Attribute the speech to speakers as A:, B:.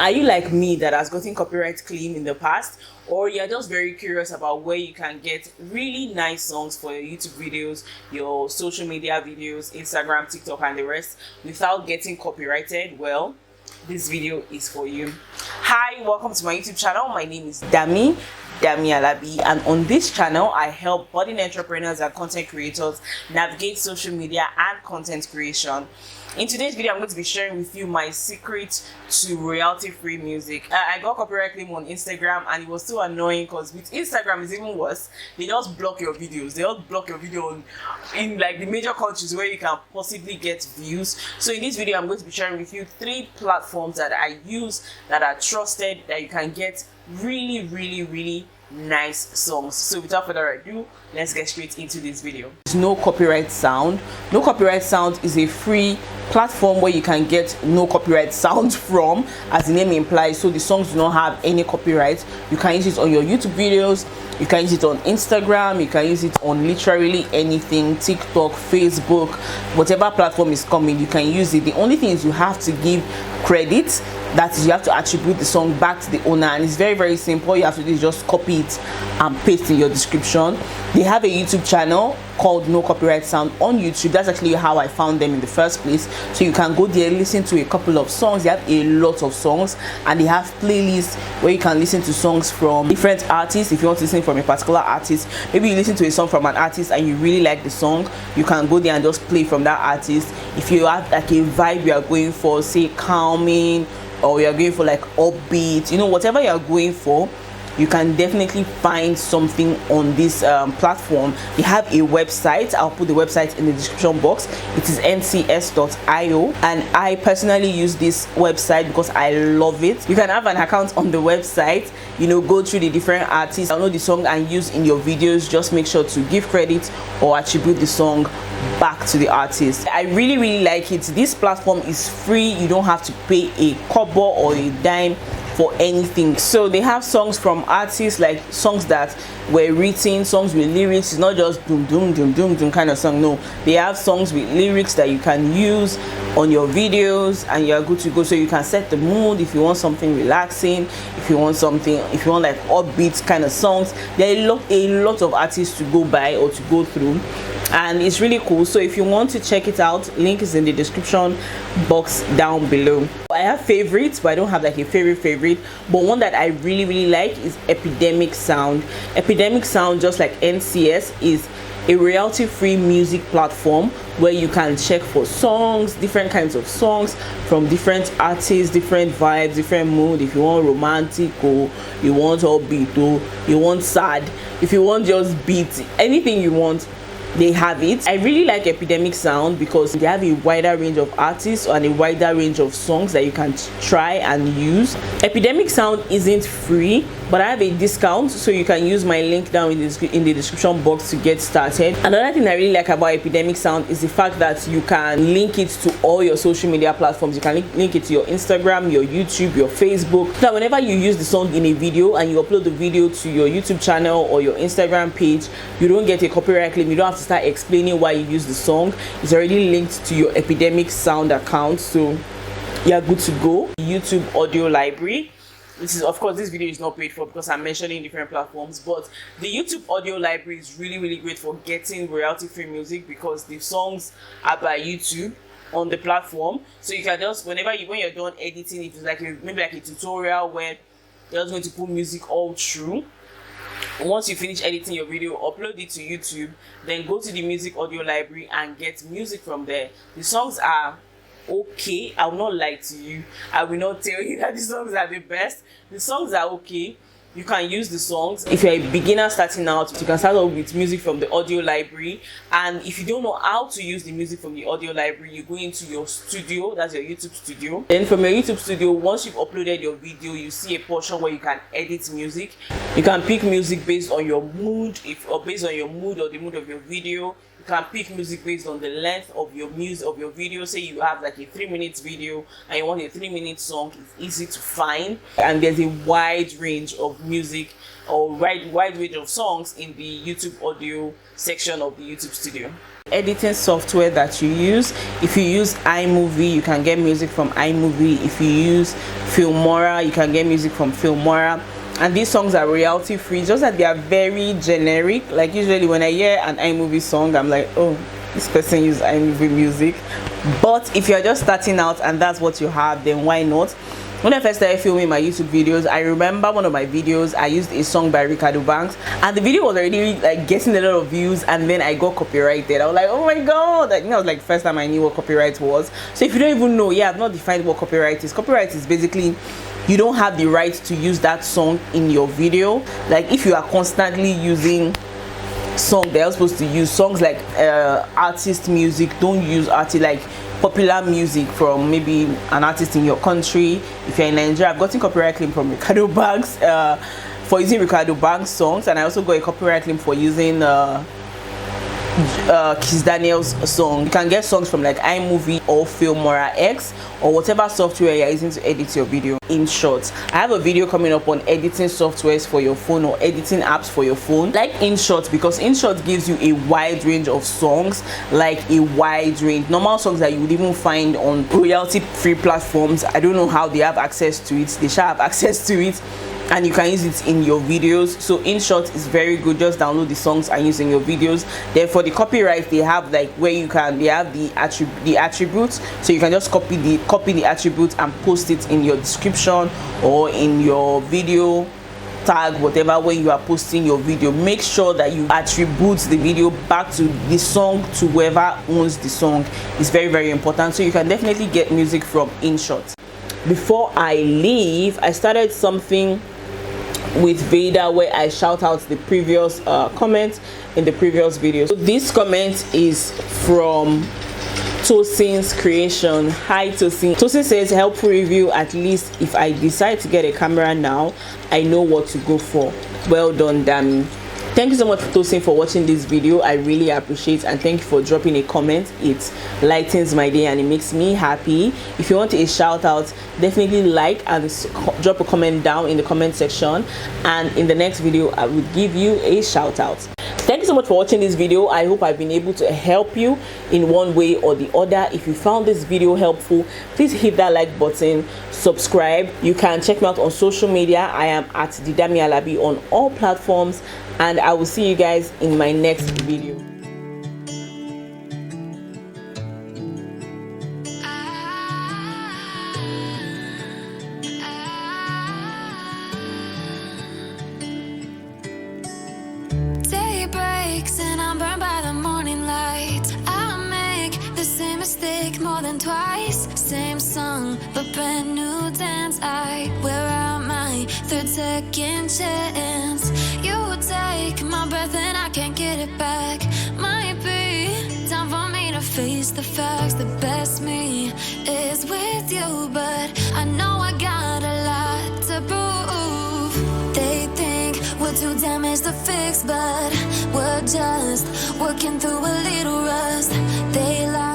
A: Are you like me that has gotten copyright claim in the past, or you're just very curious about where you can get really nice songs for your YouTube videos, your social media videos, Instagram, TikTok and the rest without getting copyrighted? Well, this video is for you. Hi, welcome to my YouTube channel. My name is Dami Alabi, and on this channel I help budding entrepreneurs and content creators navigate social media and content creation. In today's video, I'm going to be sharing with you my secret to royalty-free music. I got copyright claim on Instagram, and it was so annoying because with Instagram it's even worse. They just block your videos. They just block your video in like the major countries where you can possibly get views. So in this video, I'm going to be sharing with you 3 platforms that I use that are trusted, that you can get really nice songs. So without further ado, let's get straight into this video. There's no copyright sound. No Copyright Sound is a free platform where you can get no copyright sound from, as the name implies. So the songs do not have any copyright. You can use it on your YouTube videos, you can use it on Instagram, you can use it on literally anything, TikTok, Facebook, whatever platform is coming, you can use it. The only thing is you have to give credit, that is, you have to attribute the song back to the owner, and it's very simple. All you have to do is just copy it and paste in your description. They have a YouTube channel called No Copyright Sound on YouTube. That's actually how I found them in the first place. So you can go there, listen to a couple of songs. They have a lot of songs, and they have playlists where you can listen to songs from different artists. If you want to listen from a particular artist, maybe you listen to a song from an artist and you really like the song, you can go there and just play from that artist. If you have like a vibe you are going for, say calming, or you are going for like upbeat, you know, whatever you are going for, you can definitely find something on this platform. They have a website. I'll put the website in the description box. It is ncs.io, and I personally use this website because I love it. You can have an account on the website, you know, go through the different artists, download the song and use in your videos. Just make sure to give credit or attribute the song back to the artist. I really like it. This platform is free. You don't have to pay a kobo or a dime for anything. So they have songs from artists, like songs that were written, songs with lyrics. It's not just doom kind of song. No, they have songs with lyrics that you can use on your videos, and you're good to go. So you can set the mood if you want something relaxing, if you want like upbeat kind of songs. There are a lot of artists to go by or to go through, and it's really cool. So if you want to check it out, link is in the description box down below. I have favorites, but I don't have like a favorite, but one that I really like is Epidemic Sound. Epidemic Sound, just like NCS, is a royalty-free music platform where you can check for songs, different kinds of songs from different artists, different vibes, different mood. If you want romantic, or you want upbeat, or you want sad, if you want just beat, anything you want, they have it. I really like Epidemic Sound because they have a wider range of artists and a wider range of songs that you can try and use. Epidemic Sound isn't free, but I have a discount, so you can use my link down in the description box to get started. Another thing I really like about Epidemic Sound is the fact that you can link it to all your social media platforms. You can link it to your Instagram, your YouTube, your Facebook. So whenever you use the song in a video and you upload the video to your YouTube channel or your Instagram page, you don't get a copyright claim. You don't have to start explaining why you use the song. It's already linked to your Epidemic Sound account, so you're good to go. YouTube audio library. This is, of course, this video is not paid for because I'm mentioning different platforms, but the YouTube audio library is really great for getting royalty-free music because the songs are by YouTube on the platform. So you can just, when you're done editing, if it's like maybe like a tutorial where you're just going to put music all through. Once you finish editing your video, upload it to YouTube, then go to the music audio library and get music from there. The songs are okay. I will not lie to you. I will not tell you that the songs are the best. The songs are okay. You can use the songs. If you're a beginner starting out, you can start off with music from the audio library, and if you don't know how to use the music from the audio library, you go into your studio, that's your YouTube studio. Then from your YouTube studio, once you've uploaded your video, you see a portion where you can edit music. You can pick music based on your mood, or based on your mood or the mood of your video. You can pick music based on the length of your video. Say you have like a 3 minute video and you want a 3 minute song, it's easy to find. And there's a wide range of music or wide range of songs in the YouTube audio section of the YouTube Studio. Editing software that you use: if you use iMovie, you can get music from iMovie. If you use Filmora, you can get music from Filmora. And these songs are royalty free, just that they are very generic. Like usually when I hear an iMovie song, I'm like, oh, this person used iMovie music. But if you're just starting out and that's what you have, then why not? When I first started filming my YouTube videos, I remember one of my videos, I used a song by Ricardo Banks, and the video was already like getting a lot of views, and then I got copyrighted. I was like, oh my god, that was like the first time I knew what copyright was. So if you don't even know, I've not defined what copyright is. Copyright is basically you don't have the right to use that song in your video. Like if you are constantly using song they're supposed to use, songs like artist music, don't use artist like popular music from maybe an artist in your country. If you're in Nigeria, I've gotten copyright claim from Ricardo Banks for using Ricardo Banks songs, and I also got a copyright claim for using Kiss Daniel's song. You can get songs from like iMovie or Filmora X or whatever software you're using to edit your video. In short, I have a video coming up on editing softwares for your phone or editing apps for your phone, like InShot, because InShot gives you a wide range of songs, like a wide range, normal songs that you would even find on royalty free platforms. I don't know how they have access to it. They shall have access to it, and you can use it in your videos. So InShot is very good. Just download the songs and use in your videos. Then for the copyright, they have like where they have the attributes, so you can just copy the attributes and post it in your description or in your video tag, whatever way you are posting your video. Make sure that you attribute the video back to the song, to whoever owns the song. It's very, very important. So you can definitely get music from InShot. Before I leave, I started something with Veda where I shout out the previous comment in the previous video. So this comment is from Tosin's creation. Hi Tosin. Tosin says, helpful review. At least if I decide to get a camera now, I know what to go for. Well done, Dami. Thank you so much, Tosin, for watching this video. I really appreciate, and thank you for dropping a comment. It lightens my day and it makes me happy. If you want a shout out, definitely like and drop a comment down in the comment section, and in the next video I will give you a shout out. Thank you so much for watching this video. I hope I've been able to help you in one way or the other. If you found this video helpful, please hit that like button, subscribe. You can check me out on social media. I am at Didami Alabi on all platforms, and I will see you guys in my next video.
B: And I'm burned by the morning light. I make the same mistake more than twice. Same song, but brand new dance. I wear out my third second chance. You take my breath and I can't get it back. Might be time for me to face the facts. The best me is with you, but I know I got a lot to prove. They think we're too damaged to fix, but we're just working through a little rust. They lie.